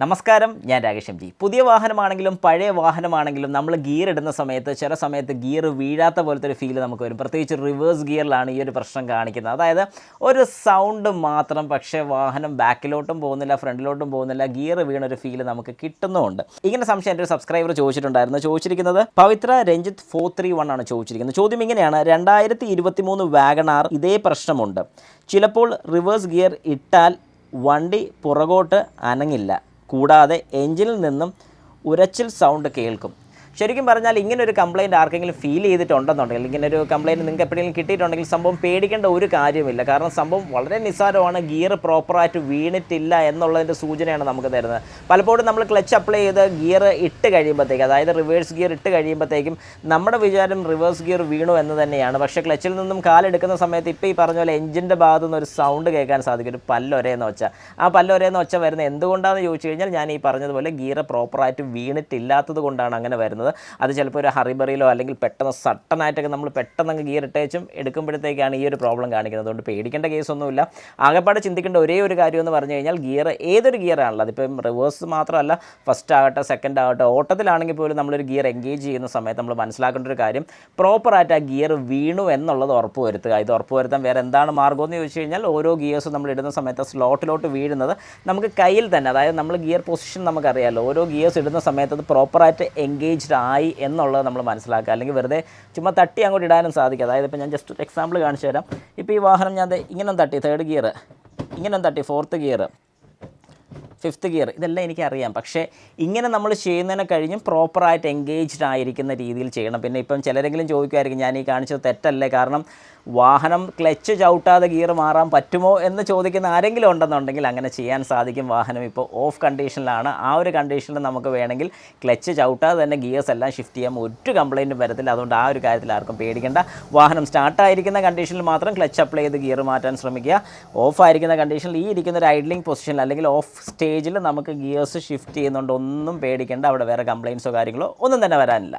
നമസ്കാരം, ഞാൻ Rakesh M G. പുതിയ വാഹനമാണെങ്കിലും പഴയ വാഹനമാണെങ്കിലും നമ്മൾ ഗിയർ ഇടുന്ന സമയത്ത് ചില സമയത്ത് ഗിയർ വീഴാത്ത പോലത്തെ ഒരു ഫീൽ നമുക്ക് വരും. പ്രത്യേകിച്ച് റിവേഴ്സ് ഗിയറിലാണ് ഈ ഒരു പ്രശ്നം കാണിക്കുന്നത്. അതായത് ഒരു സൗണ്ട് മാത്രം, പക്ഷേ വാഹനം ബാക്കിലോട്ടും പോകുന്നില്ല, ഫ്രണ്ടിലോട്ടും പോകുന്നില്ല, ഗിയർ വീണൊരു ഫീൽ നമുക്ക് കിട്ടുന്നുമുണ്ട്. ഇങ്ങനെ സംശയം എൻ്റെ ഒരു സബ്സ്ക്രൈബർ ചോദിച്ചിരിക്കുന്നത് പവിത്ര രഞ്ജിത്ത് 431 ആണ് ചോദിച്ചിരിക്കുന്നത്. ചോദ്യം ഇങ്ങനെയാണ്: 2023 വാഗണാർ ഇതേ പ്രശ്നമുണ്ട്. ചിലപ്പോൾ റിവേഴ്സ് ഗിയർ ഇട്ടാൽ വണ്ടി പുറകോട്ട് അനങ്ങില്ല, കൂടാതെ എഞ്ചിനിൽ നിന്നും ഉരച്ചിൽ സൗണ്ട് കേൾക്കും. ശരിക്കും പറഞ്ഞാൽ ഇങ്ങനൊരു കംപ്ലയിൻറ്റ് ആർക്കെങ്കിലും ഫീൽ ചെയ്തിട്ടുണ്ടെന്നുണ്ടെങ്കിൽ, ഇങ്ങനൊരു കംപ്ലയിൻറ്റ് നിങ്ങൾക്ക് എപ്പോഴെങ്കിലും കിട്ടിയിട്ടുണ്ടെങ്കിൽ സംഭവം പേടിക്കേണ്ട ഒരു കാര്യമില്ല. കാരണം സംഭവം വളരെ നിസ്സാരമാണ്. ഗിയർ പ്രോപ്പറായിട്ട് വീണിട്ടില്ല എന്നുള്ളതിൻ്റെ സൂചനയാണ് നമുക്ക് തരുന്നത്. പലപ്പോഴും നമ്മൾ ക്ലച്ച് അപ്ലൈ ചെയ്ത് ഗിയർ ഇട്ട് കഴിയുമ്പോഴത്തേക്കും, അതായത് റിവേഴ്സ് ഗിയർ ഇട്ട് കഴിയുമ്പോഴത്തേക്കും നമ്മുടെ വിചാരം റിവേഴ്സ് ഗിയർ വീണു എന്ന് തന്നെയാണ്. പക്ഷേ ക്ലച്ചിൽ നിന്നും കാലെടുക്കുന്ന സമയത്ത് ഇപ്പോൾ ഈ പറഞ്ഞ പോലെ എഞ്ചിൻ്റെ ഭാഗത്തു നിന്ന് ഒരു സൗണ്ട് കേൾക്കാൻ സാധിക്കും, ഒരു പല്ലൊരയെന്ന് വെച്ചാൽ. ആ പല്ലൊരയെന്ന് വെച്ചാൽ വരുന്നത് എന്തുകൊണ്ടാണെന്ന് ചോദിച്ചു കഴിഞ്ഞാൽ, ഞാൻ ഈ പറഞ്ഞതുപോലെ ഗിയർ പ്രോപ്പറായിട്ട് വീണിട്ടില്ലാത്തത് കൊണ്ടാണ് അങ്ങനെ വരുന്നത്. അത് ചിലപ്പോൾ ഒരു ഹറിബറിയിലോ അല്ലെങ്കിൽ പെട്ടെന്ന് സട്ടനായിട്ടൊക്കെ നമ്മൾ പെട്ടെന്ന് ഗിയർ ഇട്ടേച്ചും എടുക്കുമ്പോഴത്തേക്കാണ് ഈ ഒരു പ്രോബ്ലം കാണിക്കുന്നത്. അതുകൊണ്ട് പേടിക്കേണ്ട കേസൊന്നുമില്ല. ആകെപ്പാടെ ചിന്തിക്കേണ്ട ഒരേ ഒരു കാര്യം എന്ന് പറഞ്ഞു കഴിഞ്ഞാൽ, ഗിയർ ഏതൊരു ഗിയറാണല്ലോ, അതിപ്പം റിവേഴ്സ് മാത്രമല്ല, ഫസ്റ്റ് ആകട്ടെ സെക്കൻഡ് ആകട്ടെ, ഓട്ടത്തിലാണെങ്കിൽ പോലും നമ്മളൊരു ഗിയർ എൻഗേജ് ചെയ്യുന്ന സമയത്ത് നമ്മൾ മനസ്സിലാക്കേണ്ട ഒരു കാര്യം, പ്രോപ്പറായിട്ട് ആ ഗിയർ വീണു എന്നുള്ളത് ഉറപ്പ് വരുത്തുക. ഇത് ഉറപ്പ് വരുത്താൻ വേറെ എന്താണ് മാർഗ്ഗമെന്ന് ചോദിച്ചു കഴിഞ്ഞാൽ, ഓരോ ഗിയേഴ്സും നമ്മൾ ഇടുന്ന സമയത്ത് സ്ലോട്ടിലോട്ട് വീഴുന്നത് നമുക്ക് കയ്യിൽ തന്നെ, അതായത് നമ്മൾ ഗിയർ പൊസിഷൻ നമുക്കറിയാമല്ലോ, ഓരോ ഗിയേഴ്സ് ഇടുന്ന സമയത്ത് അത് പ്രോപ്പറായിട്ട് എൻഗേജ്ഡ് ആയി എന്നുള്ളത് നമ്മൾ മനസ്സിലാക്കുക. അല്ലെങ്കിൽ വെറുതെ ചുമ്മാ തട്ടി അങ്ങോട്ട് ഇടാനും സാധിക്കും. അതായത് ഇപ്പോൾ ഞാൻ ജസ്റ്റ് ഒരു എക്സാമ്പിൾ കാണിച്ചു തരാം. ഇപ്പോൾ ഈ വാഹനം ഞാൻ ഇങ്ങനെ തട്ടി, തേർഡ് ഗിയർ ഇങ്ങനെ തട്ടി, ഫോർത്ത് ഗിയർ, ഫിഫ്ത്ത് ഗിയർ, ഇതെല്ലാം എനിക്കറിയാം. പക്ഷേ ഇങ്ങനെ നമ്മൾ ചെയ്യുന്നതിനെ കഴിഞ്ഞും പ്രോപ്പറായിട്ട് എൻഗേജ്ഡ് ആയിരിക്കുന്ന രീതിയിൽ ചെയ്യണം. പിന്നെ ഇപ്പം ചിലരെങ്കിലും ചോദിക്കുമായിരിക്കും, ഞാൻ ഈ കാണിച്ചത് തെറ്റല്ലേ, കാരണം വാഹനം ക്ലച്ച് ചവിട്ടാതെ ഗിയർ മാറാൻ പറ്റുമോ എന്ന് ചോദിക്കുന്ന ആരെങ്കിലും ഉണ്ടെന്നുണ്ടെങ്കിൽ അങ്ങനെ ചെയ്യാൻ സാധിക്കും. വാഹനം ഇപ്പോൾ ഓഫ് കണ്ടീഷനിലാണ്. ആ ഒരു കണ്ടീഷനിൽ നമുക്ക് വേണമെങ്കിൽ ക്ലച്ച് ചവിട്ടാതെ തന്നെ ഗിയേഴ്സ് എല്ലാം ഷിഫ്റ്റ് ചെയ്യാൻ, ഒരു കംപ്ലയിൻറ്റും വരത്തില്ല. അതുകൊണ്ട് ആ ഒരു കാര്യത്തിൽ ആർക്കും പേടിക്കേണ്ട. വാഹനം സ്റ്റാർട്ടായിരിക്കുന്ന കണ്ടീഷനിൽ മാത്രം ക്ലച്ച് അപ്ലൈ ചെയ്ത് ഗിയർ മാറ്റാൻ ശ്രമിക്കുക. ഓഫ് ആയിരിക്കുന്ന കണ്ടീഷനിൽ, ഈ ഇരിക്കുന്ന ഒരു ഐഡ്ലിംഗ് പൊസിഷനിൽ അല്ലെങ്കിൽ ഓഫ് സ്റ്റേജിൽ നമുക്ക് ഗിയേഴ്സ് ഷിഫ്റ്റ് ചെയ്യുന്നുണ്ട്, ഒന്നും പേടിക്കേണ്ട. അവിടെ വേറെ കംപ്ലയിൻസോ കാര്യങ്ങളോ ഒന്നും തന്നെ വരാനില്ല.